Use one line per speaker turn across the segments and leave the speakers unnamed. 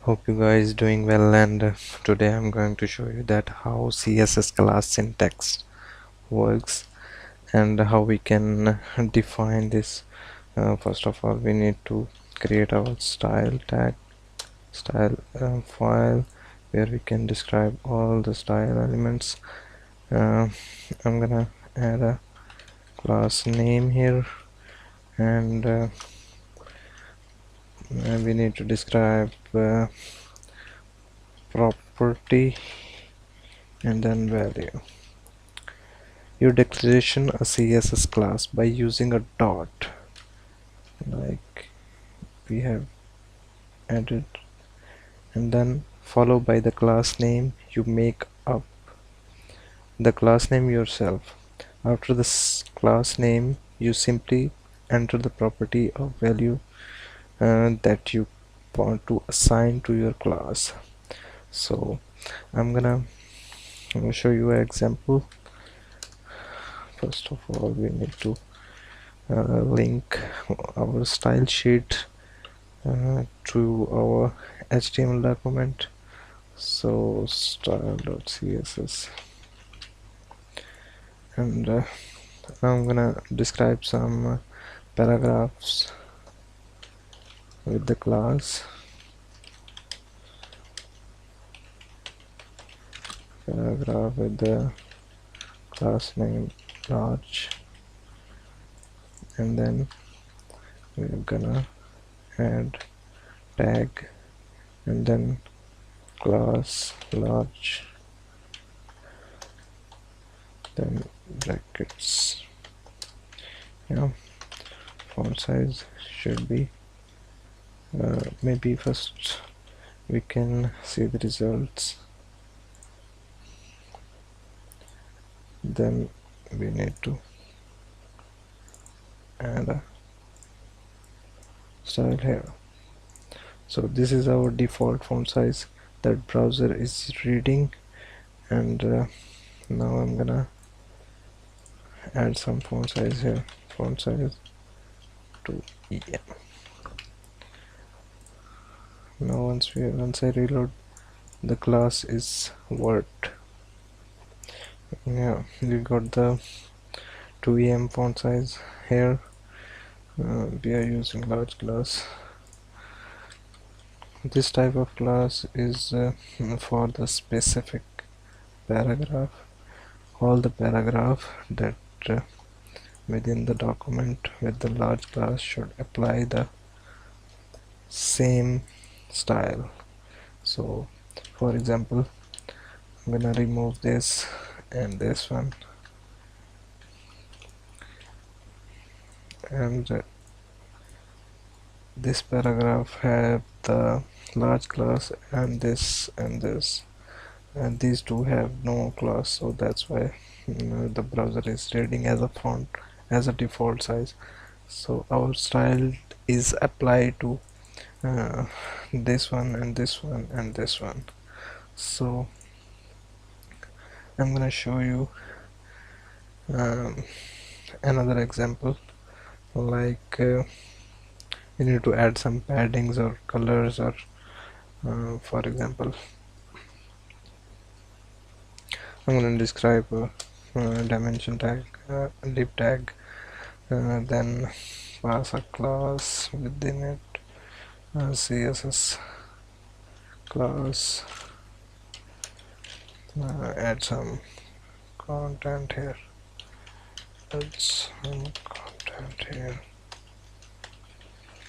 Hope you guys doing well, and today I'm going to show you that how CSS class syntax works and how we can define this. First of all, we need to create our style tag style file where we can describe all the style elements. I'm gonna add a class name here, and we need to describe property and then value. You declaration a CSS class by using a dot, like we have added, and then followed by the class name. You make up the class name yourself. After this class name, you simply enter the property of value that you want to assign to your class. So I'm gonna show you an example. First of all, we need to link our style sheet to our HTML document. So style.css, and I'm gonna describe some paragraphs with the class. Paragraph with the class name large, and then we're gonna add tag and then class large, then brackets. Font size should be maybe first we can see the results, then we need to add a style here. So this is our default font size that browser is reading, and now I'm gonna add some font size here. Font size to EM. Now once I reload, the class is Word. Yeah, we got the 2em font size here. We are using large class. This type of class is for the specific paragraph. All the paragraph that within the document with the large class should apply the same style. So for example, I'm gonna remove this and this one, and this paragraph have the large class, and this and this, and these two have no class, so that's why the browser is reading as a font as a default size. So our style is applied to this one and this one and this one. So I'm gonna show you another example, like you need to add some paddings or colors, or for example, I'm going to describe a dimension tag, div tag, then pass a class within it, CSS class, add some content here,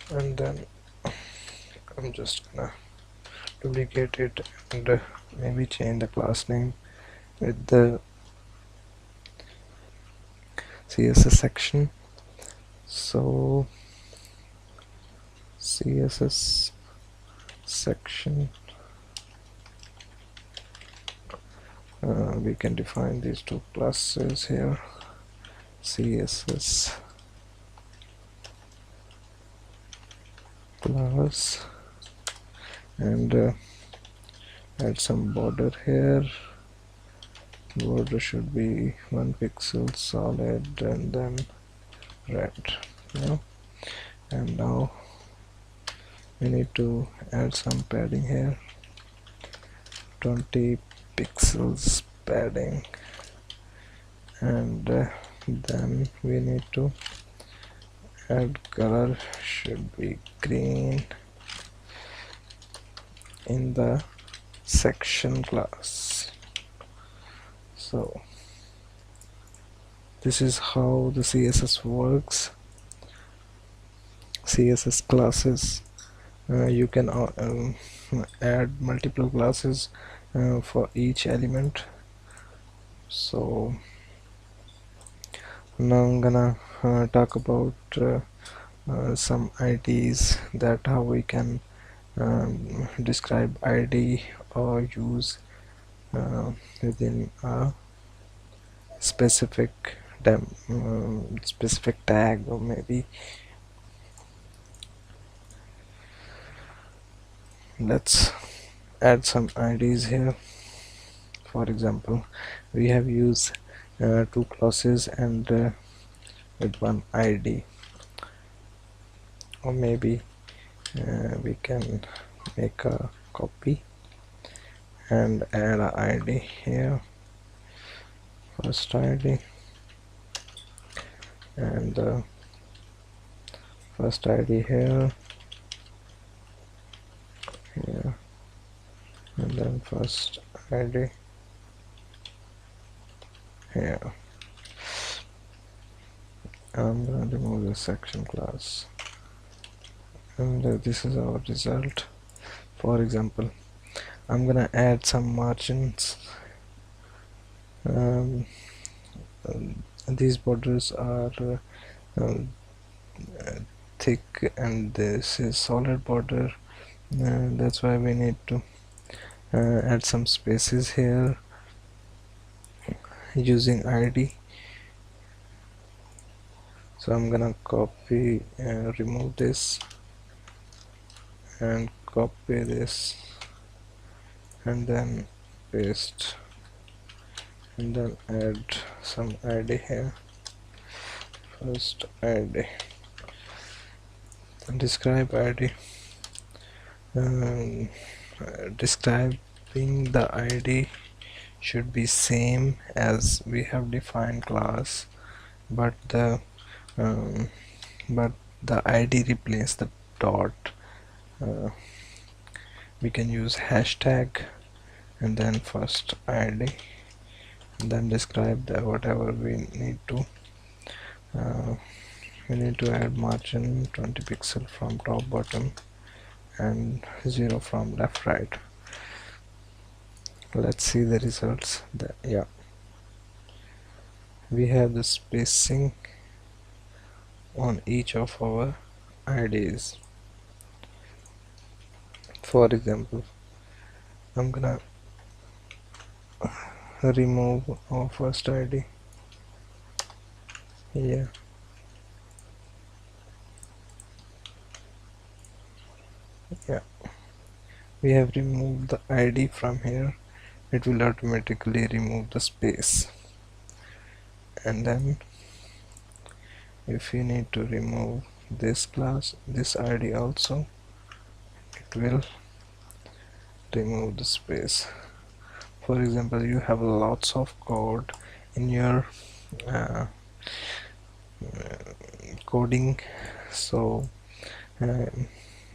and then I'm just gonna duplicate it and maybe change the class name with the CSS section. So CSS section, we can define these two classes here, CSS class, and add some border here. Border should be 1 pixel solid and then red. And now we need to add some padding here, 20 pixels padding, and then we need to add color, should be green in the section class. So this is how the CSS works. CSS classes, you can add multiple classes for each element. So now I'm gonna talk about some IDs, that how we can describe ID or use within a specific specific tag, or maybe let's add some IDs here. For example, we have used two classes and with one ID, or maybe we can make a copy and add a ID here, first ID, and first ID here, here, and then first ID here. I'm gonna remove the section class, and this is our result. For example, I'm gonna add some margins. um, these borders are thick and this is solid border, that's why we need to add some spaces here using ID. So I'm gonna copy and remove this, and copy this, and then paste, and then add some ID here, first ID, describe ID. Describing the ID should be same as we have defined class, but the um, but the ID replace the dot. We can use hashtag and then first ID, and then describe the whatever we need to. We need to add margin 20 pixel from top bottom and 0 from left right. Let's see the results. Yeah, we have the spacing on each of our IDs. For example, I'm gonna remove our first ID here. Yeah, we have removed the ID from here. It will automatically remove the space, and then if you need to remove this class, this ID also, it will remove the space. For example, you have lots of code in your coding, so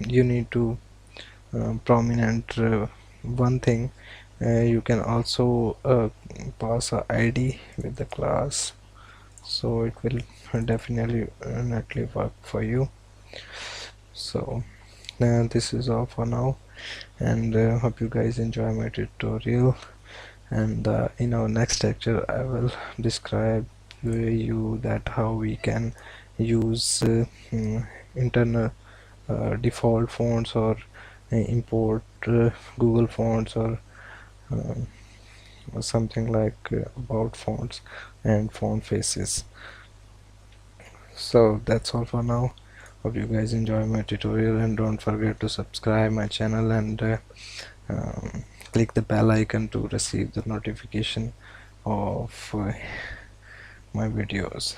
you need to prominent one thing. You can also pass a ID with the class, so it will definitely work for you. So this is all for now, and hope you guys enjoy my tutorial, and in our next lecture I will describe you that how we can use internal default fonts, or import Google fonts, um, or something like about fonts and font faces. So that's all for now. Hope you guys enjoy my tutorial, and don't forget to subscribe my channel and click the bell icon to receive the notification of my videos.